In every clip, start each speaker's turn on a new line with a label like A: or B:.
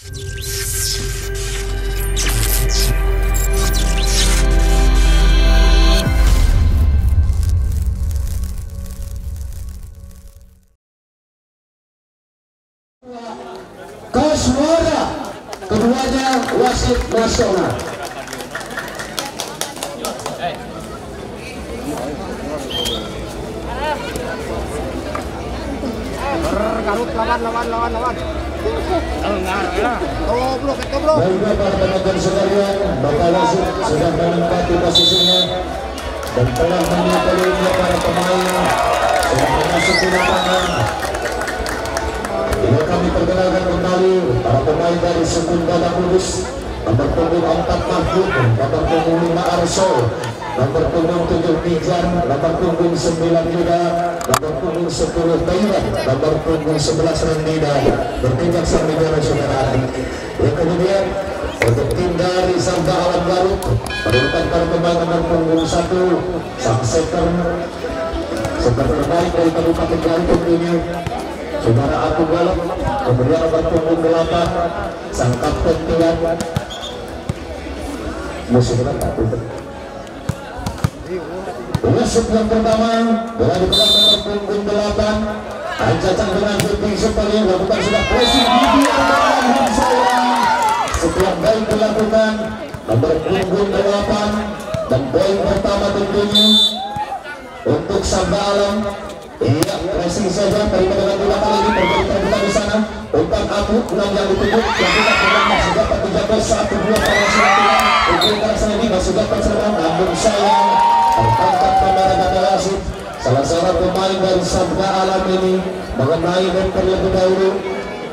A: Kaswara, keduanya wasit nasional.
B: Garut lawan. Goblok.
A: Baiklah para penonton sekalian, Bapak wasit sudah menempati posisinya dan telah menyapainya para pemain sudah masuk ke lapangan. Ini kami perkenalkan kembali para pemain dari Sukun Badak Lurus, nomor punggung 4 Mahfud, nomor punggung 5 Arso, nomor punggung 7 Pijan, nomor punggung 9 Yuda, nomor punggung 10 Taiwan, nomor punggung 11 Rendida, bertindak sang negara saudara. Yang kemudian untuk tim dari Sabda Alam Garut merupakan para pemain nomor punggung 1 sang setter terbaik dari Kabupaten Garut ini saudara Aku Galak. Kemudian nomor punggung 8 sang kapten Tian musuhnya masuk yang pertama bola dipegang nomor punggung 8 Ancacang dengan putih sebagai lakukan sudah pressing di biar saya setelah baik dilakukan nomor punggung 8 dan poin pertama tentunya untuk Sabda Alam. Iya, pressing saja terima dengan bola kali ini terjadi terbuka di sana. Umpan Aku 6 yang ditutup lakukan dengan masih dapat dijaga 1-2 para silaturahmi untuk terasa ini masih dapat serang namun sayang tertangkap kamera wasit. Salah seorang pemain dari Sabda Alam ini mengenai dan terlebih dahulu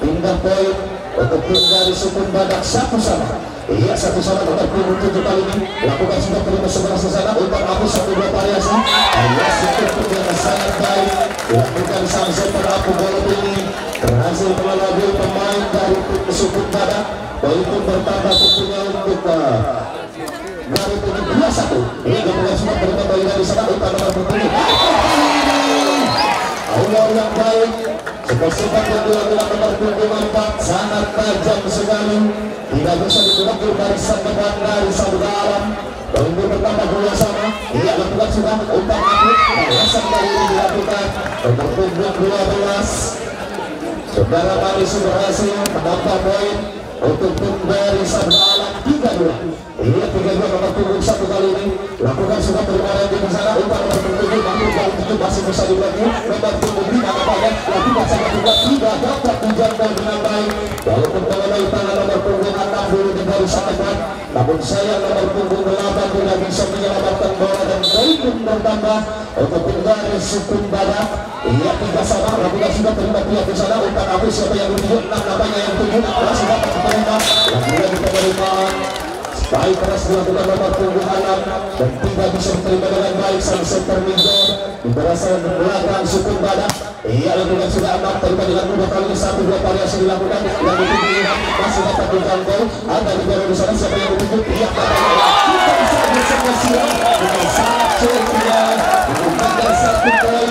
A: pindah poin untuk tim dari Sukun Badak 1-1. Iya, 1-1 nomor punggung 7 kali ini lakukan sudah terima sebelah sana. Umpan Aku 1-2 variasi alias itu yang sangat baik dilakukan sang setter Aku bola ini berhasil melalui pemain dari tim Sukun Badak. Poin itu bertambah tentunya untuk Garut ini 2-1. Ini kemudian sudah terima poin dari sana. Umpan nomor punggung awal yang baik cepat yang dilakukan nomor punggung 4 sangat tajam sekali, tidak bisa ditutup dari sang depan dari Sabda Alam. Poin pertama bola sama ia lakukan sudah umpan Aku alasan kali ini dilakukan nomor punggung 12 saudara Maris berhasil menambah poin untuk tim dari Sabda Alam 3-2. Iya 3-2 nomor punggung 1 kali ini lakukan sudah bermain di sana. Umpan nomor punggung 7 namun kali itu masih bisa dibagi nomor punggung 5 nampaknya lakukan sangat juga tidak dapat dijangkau dengan baik walaupun mengenai tangan nomor punggung 6 dulu di garis depan namun sayang nomor punggung 8 tidak bisa menyelamatkan bola dan poin pun bertambah untuk tim dari Sukun Badak. Iya 3-1 lakukan sudah terima pihak di sana. Umpan Aku siapa yang menunjuk 6 namanya yang 7 masih dapat diterima lagi penerimaan baik keras dilakukan nomor punggung 6 dan tidak bisa diterima dengan baik sang setter Minggu berasal dari belakang Sukun Badak. Ia lakukan sudah 6 terima dengan mudah kali ini 1-2 variasi dilakukan yang dituju masih dapat dijangkau ada di bawah di sana siapa yang dituju ia kita bisa bersama-sama dengan sangat ceria dengan satu poin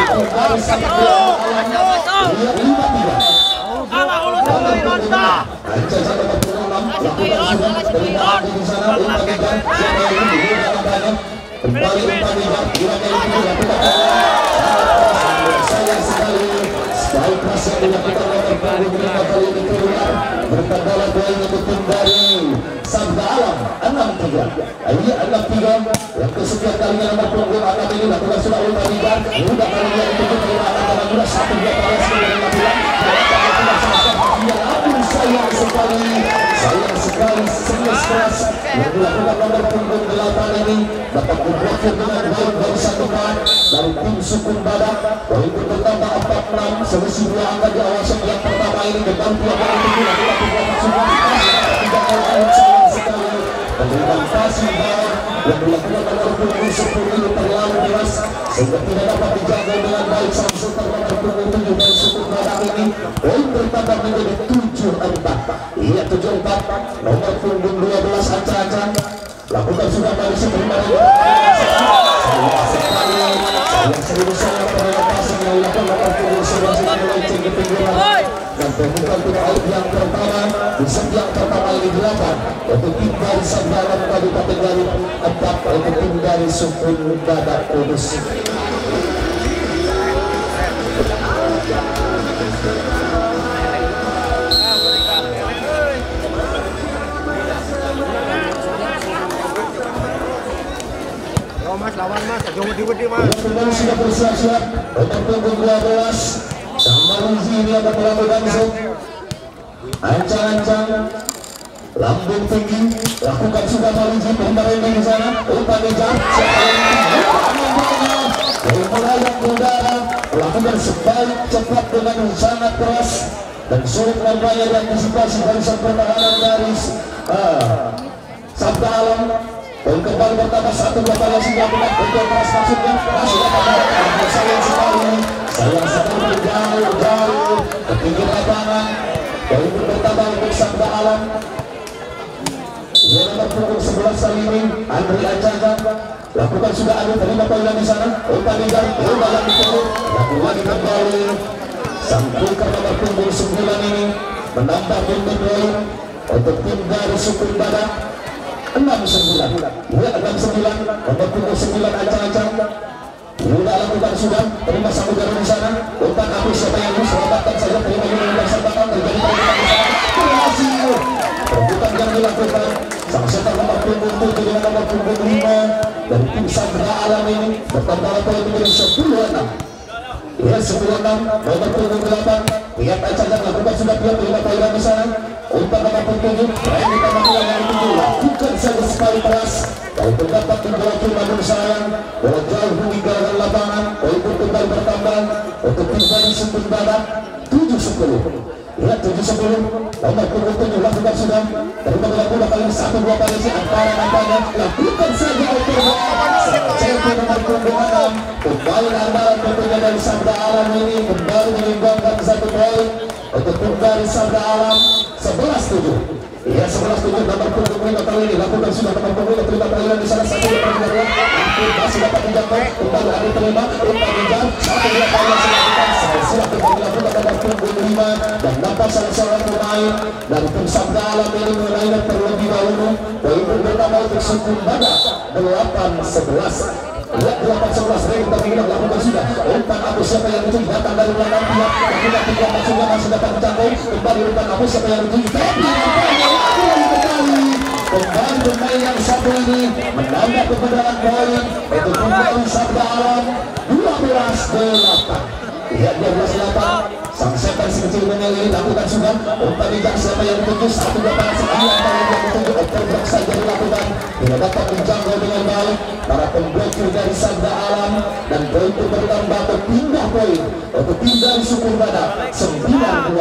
A: untuk dari Sabda Alam ia 5-3
B: Kalah ulut dari mantap.
A: Anca sampai ke punggung 6 lakukan sudah terima di sana umpan Ijan siapa yang dituju dalam banyak kembali umpan Ijan gilanya itu dilakukan sayang sekali baik keras yang dilakukan oleh punggung 5 kali ini keluar berkendala poin untuk tim dari Sabda Alam 6-3. Iya 6-3 yang kesekian kalinya nomor punggung 6 ini lakukan sudah umpan Ijan mudah kali yang dituju terima akan mudah 1-2 kali sekali sayang sekali serius keras yang dilakukan nomor punggung 8 ini dapat diblokir dengan baik dari satu man dari tim Sukun Badak. Poin bertambah 4-6 selisih 2 angka di awal set yang pertama ini dengan pihak yang itu dilakukan pembuatan semua tidak sayang sekali penerimaan pasir bawah yang dilakukan nomor punggung 10 ini terlalu keras sehingga tidak dapat dijaga dengan baik sang setter nomor punggung 7 dari Sukun Badak ini. Poin bertambah menjadi 7-4. Iya 7-4 nomor punggung 12 Anca lakukan sudah dari seterima sayang sekali sayang serius sayang penerimaan pasir yang dilakukan nomor punggung 11 ini mulai tinggi pinggiran dan pembukaan tidak out yang pertama di set yang pertama ini 8 untuk tim dari Sambaran Kabupaten Garut, 4 untuk tim dari Sukun Badak Kudus.
B: Mas, lawan mas, jangan wedi-wedi mas.
A: Yang sudah bersiap-siap untuk punggung 12 sama Luzi ini akan melakukan set ancang-ancang lambung tinggi, lakukan sudah Maluji pembarengan di sana, umpan kejar dari melayang udara, melakukan sebaik cepat dengan sangat keras dan sulit membayar antisipasi barisan pertahanan dari Sabda Alam. Dan kembali bertambah 1-2 variasi dilakukan untuk keras maksudnya masih dapat sayang sekali, sayang sekali jauh ke pinggir lapangan. Poin bertambah untuk Sabda Alam. Ia nomor punggung 11 kali ini Andri Acaga lakukan sudah ada terima poin di sana. Umpan kejar bola yang ditolak lagi kembali sampaikan nomor punggung 9 ini menambah poin untuk tim dari Sukun Badak 6-9. Ia 6-9 nomor punggung 9 Ancang-Ancang. Sudah lakukan sudah terima sambutan di sana. Umpan api siapa yang selamatkan saja terima yang dilaksanakan terjadi perebutan di sana. Berhasil perebutan yang dilakukan sang setter nomor punggung 7 dengan nomor punggung 5 dari tim Sabda Alam ini bertambah poin menjadi 10-6. Ya 10-6 nomor punggung 8 lihat Ancang lakukan sudah dia terima poin di sana. Umpan nomor punggung 7 Randy Tamakula yang itu lakukan saja sekali keras dan terdapat menjauhi namun sayang bola jauh meninggalkan lapangan. Poin kembali bertambah untuk tim dari Sukun Badak 7-10. Lihat 7-10 nomor punggung 7 lakukan sudah dari bola kali 1-2 kali si antara-antara lakukan saja untuk Ceko nomor punggung 6 kembali andalan tentunya dari Sabda Alam ini kembali menyumbangkan 1 poin untuk tim dari Sabda Alam 11-7. Iya 11-7 nomor punggung 5 kali ini lakukan sudah nomor punggung 5 terima kali di sana 1-2 kali hampir masih dapat menjangkau kembali ada terima umpan menjar 1-2 kali yang dilakukan siap kembali lakukan nomor punggung 5 dan dapat salah seorang pemain dari tim Sabda Alam ini menaikan terlebih dahulu. Poin pertama untuk Sukun Badak 8-11. Lihat 8-11 Ray tapi tidak lakukan sudah umpan Abu siapa yang itu datang dari belakang pihak lakukan tiga maksudnya masih dapat mencapai kembali umpan Abu siapa yang itu tapi kembali pemain yang satu ini menambah kebenaran poin untuk pemain Sabda Alam 12-8. Lihat 12-8 sang setan si kecil ini lakukan sudah umpan bijak siapa yang dituju 1-2 kali sekali antara yang dituju overblock saja dilakukan tidak dapat menjangkau dengan baik para pemblokir dari Sabda Alam dan poin bertambah berpindah poin untuk tim dari Sukun Badak 9-12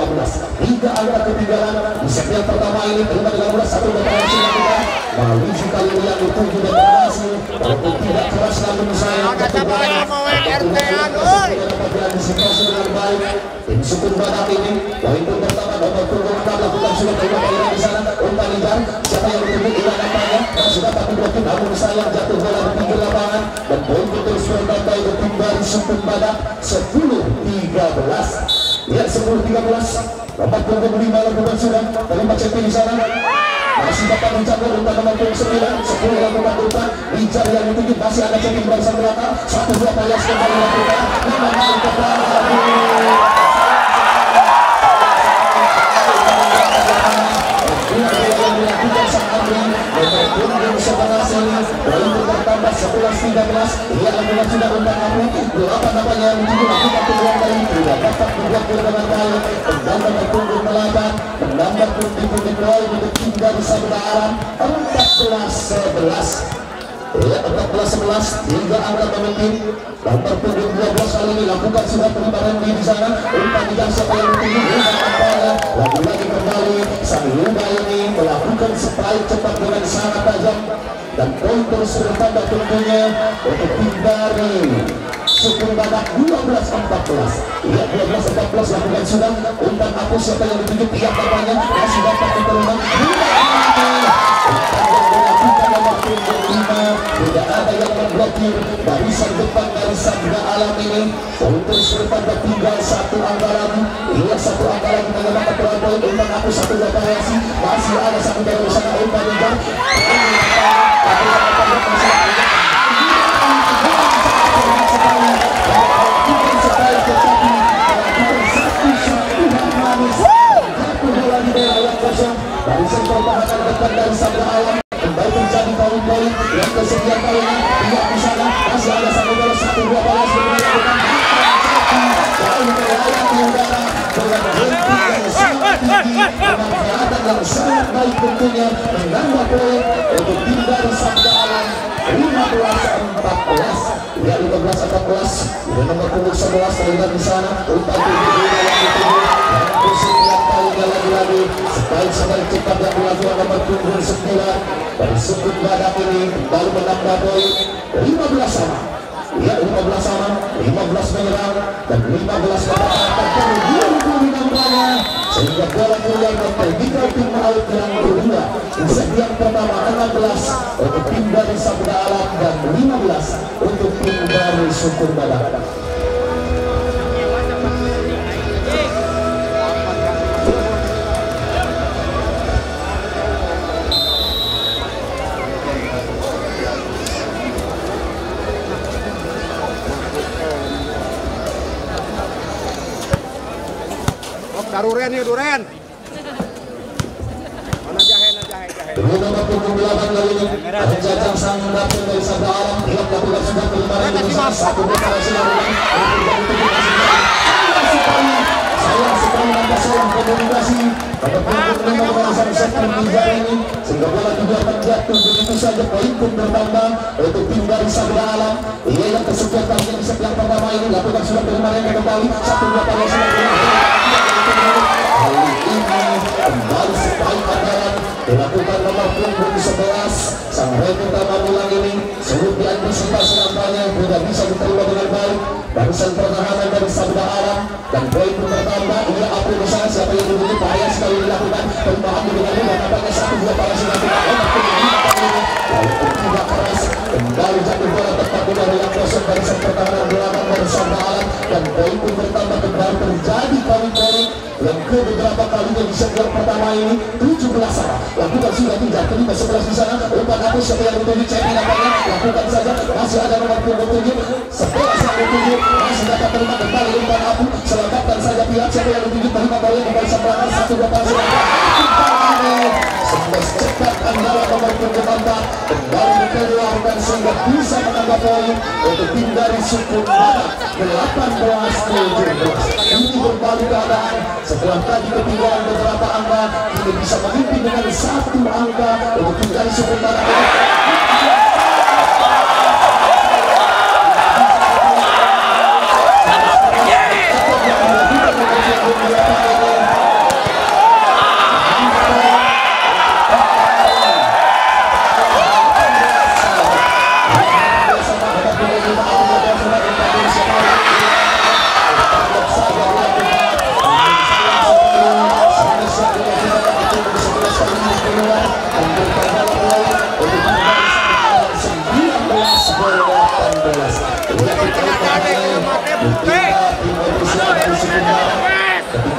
A: hingga angka ketinggalan di set yang pertama ini terima dengan mudah 1-2 kali dilakukan melalui kali yang dituju dan berhasil walaupun tidak keras namun sayang dengan baik tim Sukun Badak ini poin pertama nomor punggung 6 lakukan sudah terima poin di sana umpan lijar siapa yang bertemu dengan kampanye dan sudah tapi blokir namun sayang jatuh bola di pinggir lapangan dan poin terus bertambah untuk tim dari Sukun Badak 10-13. Lihat 10-13 nomor punggung 5 lakukan sudah terima cepi di sana masih dapat mencapai umpan nomor punggung 9 10 lakukan umpan lijar yang dituju masih ada cepi di barisan belakang 1-2 kali kembali lakukan 5 kali bertambah 11-13 ia lakukan sudah umpan Abu 8 nampaknya yang mencukup lakukan kedua kali tidak dapat membuat dengan baik menambah berpunggung 8 menambah pundi-pundi poin untuk tim dari Sabda Alam 14-11. Ya 14-11 hingga angka memimpin nomor punggung 12 kali ini lakukan sudah penyebaran di sana umpan di siapa yang menunggu lagi kembali sang Yuda ini melakukan sepaik cepat dengan sangat tajam dan poin terus bertambah tentunya untuk tim dari Sukun Badak 12-14. Iya 12-14 lakukan sudah umpan aku siapa yang dituju pihak bapaknya masih dapat pertolongan umpan yang dilakukan nomor punggung 5 tidak ada yang memblokir terakhir barisan depan dari Sabda Alam ini. Untuk bertambah tinggal satu angka lagi. Lihat satu angka lagi mengenai pelan-pelan umpan aku satu variasi. Masih ada satu dari sana umpan juga. Barisan pertahanan depan dari Sabda Alam kembali menjadi poin-poin yang kesekian kalinya. Lihat di sana masih ada satu bola satu dua balas berlakukan jauh melayang di udara dengan henti yang sangat tinggi, pemanfaatan yang sangat baik tentunya menambah poin untuk tim dari Sabda Alam 15-14. Ya 15-14 dengan nomor punggung 11 terlihat di sana umpan yang dituju dan kesekian kalinya lagi-lagi sekali cepat yang dilakukan nomor punggung 9 dari sudut badak ini kembali menambah poin 15 sama. Ya 15 sama, 15 menyerang dan 15 bertahan kemudian menambahnya sehingga bola keluar dan terbikat tim out yang kedua. Di set yang pertama 16 untuk tim dari Sabda Alam dan 15 untuk tim dari Syukur Badak.
B: Daruren ya Duren. Mana jahe.
A: Dengan nomor punggung 8 kali ini ada Jajang sang dapur dari Sabda Alam. Lihat lakukan sudah kemarin dengan satu bola silakan. Sayang sekali nampak sayang komunikasi pada punggung nomor sang menginjak ini sehingga bola juga terjatuh begitu saja. Poin pun bertambah untuk tim dari Sabda Alam. Ia yang kesekian kalinya di set yang pertama ini lakukan sudah kemarin kembali satu dua balas silakan. Kali ini kembali sebaik andalan dilakukan nomor punggung 11. Sang rem utama bulan ini sulit diantisipasi nampaknya tidak bisa diterima dengan baik. Barisan pertahanan dari Sabda Alam dan poin pun bertambah. Ia aku di sana siapa yang duduk bahaya sekali dilakukan perubahan dengan mudah nampaknya satu dua balas dilakukan nomor punggung 8 ini lalu tidak keras kembali jatuh bola tepat di yang kosong barisan pertahanan belakang dari Sabda Alam dan poin pun bertambah kembali terjadi poin-poin yang ke beberapa kalinya di set yang pertama ini 17 sama. Lakukan sudah tinggal kelima 11 di sana. Umpan aku siapa yang dituju cek nampaknya lakukan saja masih ada nomor punggung 7 11 yang dituju masih dapat terima kembali umpan aku selamatkan saja pihak siapa yang dituju terima bola kembali sebelah satu dua pas sebelas cepat andalan nomor punggung 4 kembali dikeluarkan sehingga bisa menambah poin untuk tim dari Suku Badak 18-17. Ini berbalik keadaan setelah tadi ketinggalan beberapa angka ini bisa memimpin dengan satu angka untuk tim dari Suku Badak.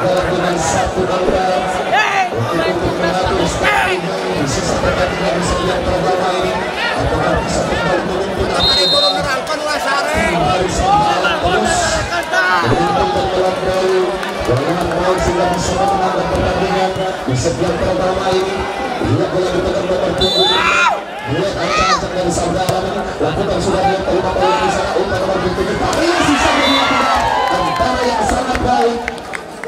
A: Dengan satu angka untuk mengatur strategi di sisa pertandingan di set yang pertama ini apakah bisa kembali memimpin dari Sabda terus memimpin melampaui dengan poin sehingga bisa memenangkan pertandingan di set yang pertama ini. Lihat bola dipegang nomor punggung 5. Lihat ancang-ancang dari Sabda Alam ini lakukan sudah lihat terima poin di sana umpan nomor punggung 5. Ini sisa dilakukan antara yang sangat baik.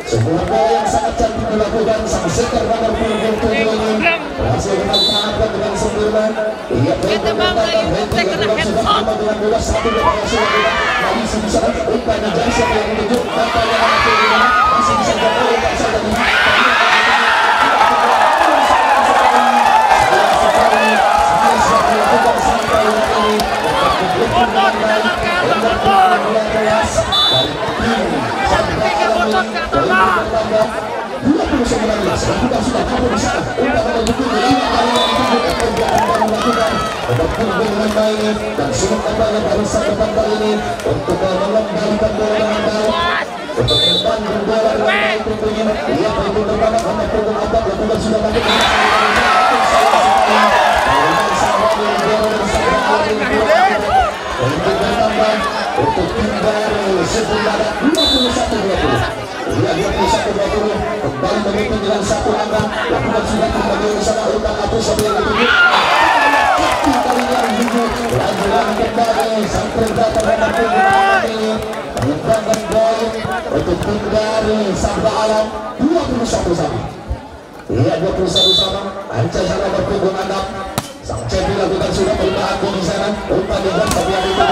A: Sebuah bola yang sangat cantik dilakukan sang setter nomor punggung 7 ini berhasil dimanfaatkan dengan sempurna. Ia bertambah sudah dengan bola satu dua balas dilakukan masih bisa umpan dan siapa yang menuju nampaknya masih bisa jatuh umpan saja di ini dan sudah kembali barisan depan kali ini untuk mengembalikan bola dengan baik untuk membantu bola dengan baik tentunya. Ia perlu pertama karena program apa lakukan sudah mati untuk kembali sebenarnya 21-20. Ia 21-20 kembali memimpin dengan satu angka lakukan sudah kembali di sana urutan atas sampai yang itu kali yang hijau lanjutan kembali sang predator dan ini mengembangkan gol untuk tim dari Sabda Alam 21 sama. Ia 21 sama Anca sana berpunggung andam sang champion lakukan sudah perubahan gol di sana umpan di gol tapi yang itu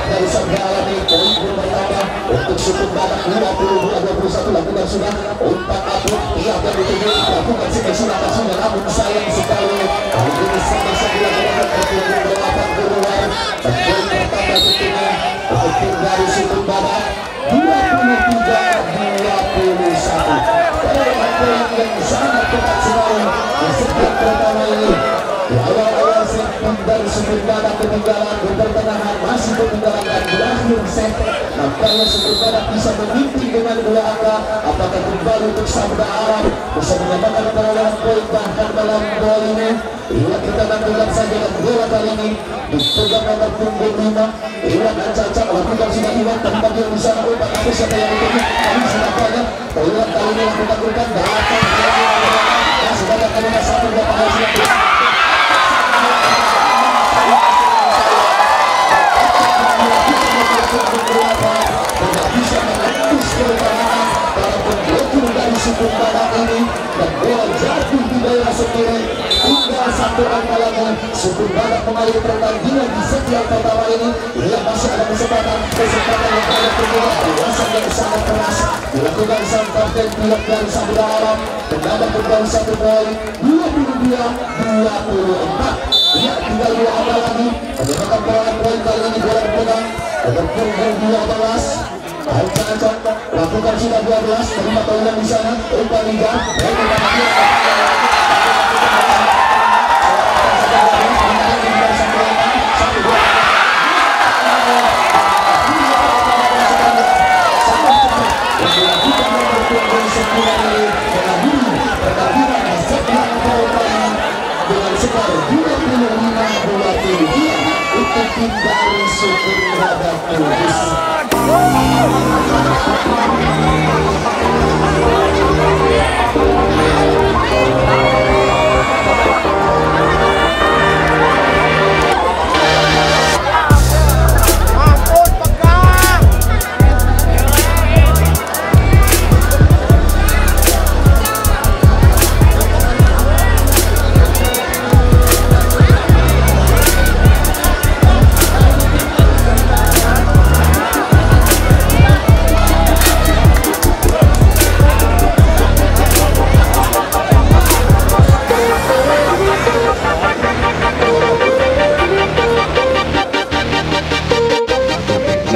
A: dari Sabda Alam ini poin bertambah untuk sudut badak 22-21 lakukan sudah umpan Abud ia akan dituju lakukan sudah namun sayang sekali kali ini sama-sama dilakukan pertandingan balapan keluar dan poin bertambah tentunya untuk tim dari sudut badak 23-21 yang sangat ketat sekali di setiap pertama ini di awal-awal segmen dari sudut badak ketinggalan di pertengahan masih ketinggalan dan berakhir set nampaknya sudut badak bisa memimpin dengan 2 angka. Apakah kembali untuk Sabda Alam bisa menyamakan perolehan poin bahkan dalam gol ini? Ia kita nantikan saja dan bola kali ini dipegang nomor punggung 5 Iwan Ancaca lakukan sudah Iwan tempat dia di sana umpan apa siapa yang dituju kali sudah banyak Iwan kali ini lakukan datang sudah ada kali satu dua kali sudah tidak bisa menembus pertahanan dalam pemblokin dari sudut badak ini dan bola jatuh di daerah sendiri tinggal satu angka lagi sudut badak kembali pertandingan di setiap pertama ini. Ia masih ada kesempatan yang banyak kedua penguasaan yang sangat keras dilakukan sang kapten pilot dari Sabda Alam mendapat kembali 1 poin 22-24. Ia tinggal 2 angka lagi menyebabkan poin kali ini bola berpegang nomor punggung 12 Anca lakukan sudah 12 terima poin di sana umpan liga dengan skor 25-22 untuk tim dari Sudut Badak Kudus.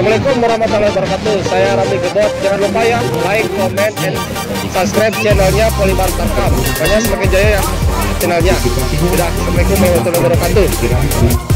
C: Assalamualaikum warahmatullahi wabarakatuh. Saya Rami Gebot. Jangan lupa ya like, comment, and subscribe channelnya Polimar Tarkam. Pokoknya semakin jaya ya channelnya. Udah, Assalamualaikum warahmatullahi wabarakatuh.